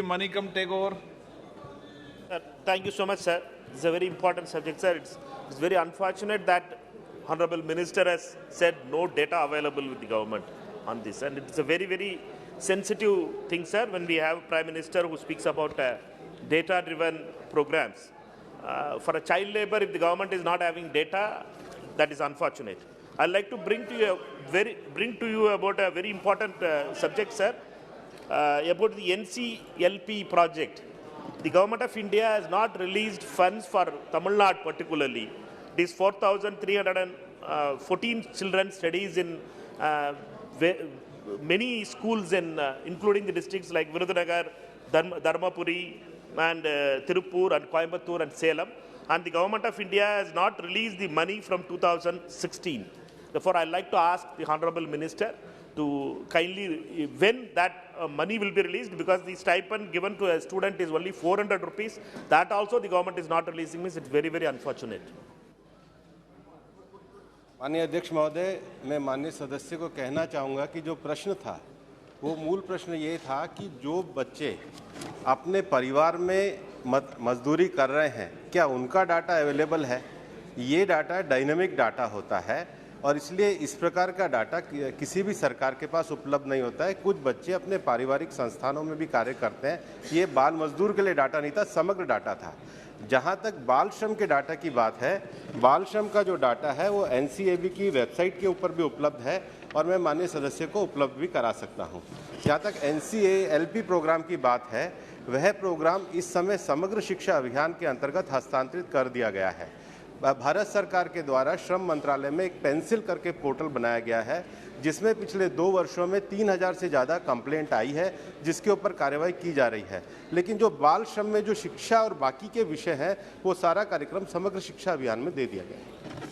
Manikam, take over. Thank you so much, sir. It's a very important subject, sir. It's very unfortunate that Honorable Minister has said no data available with the government on this. And it's a very, very sensitive thing, sir, when we have Prime Minister who speaks about data-driven programs. For a child labor, if the government is not having data, that is unfortunate. I'd like to bring to you about a very important subject, sir, about the NCLP project. The Government of India has not released funds for Tamil Nadu particularly. It is 4,314 children studies in many schools, including the districts like Virudhunagar, Dharmapuri, and Tirupur, and Coimbatore, and Salem. And the Government of India has not released the money from 2016. Therefore, I'd like to ask the Honorable Minister to kindly, when that money will be released, because the stipend given to a student is only 400 rupees. That also the government is not releasing. Means it's very, very unfortunate. माननीय अध्यक्ष महोदय, मैं माननीय सदस्य को कहना चाहूँगा कि जो प्रश्न था वो मूल प्रश्न ये था कि जो बच्चे अपने परिवार में मजदूरी कर रहे हैं, क्या उनका डाटा अवेलेबल है? ये डाटा डायनेमिक डाटा होता है और इसलिए इस प्रकार का डाटा किसी भी सरकार के पास उपलब्ध नहीं होता है। कुछ बच्चे अपने पारिवारिक संस्थानों में भी कार्य करते हैं। ये बाल मजदूर के लिए डाटा नहीं था, समग्र डाटा था। जहाँ तक बाल श्रम के डाटा की बात है, बाल श्रम का जो डाटा है वो NCAB की वेबसाइट के ऊपर भी उपलब्ध है और मैं माननीय सदस्य को उपलब्ध भी करा सकता हूँ। जहाँ तक NCLP प्रोग्राम की बात है, वह प्रोग्राम इस समय समग्र शिक्षा अभियान के अंतर्गत हस्तांतरित कर दिया गया है। भारत सरकार के द्वारा श्रम मंत्रालय में एक पेंसिल करके पोर्टल बनाया गया है, जिसमें पिछले 2 वर्षों में 3000 से ज़्यादा कंप्लेंट आई है, जिसके ऊपर कार्रवाई की जा रही है। लेकिन जो बाल श्रम में जो शिक्षा और बाकी के विषय हैं, वो सारा कार्यक्रम समग्र शिक्षा अभियान में दे दिया गया है।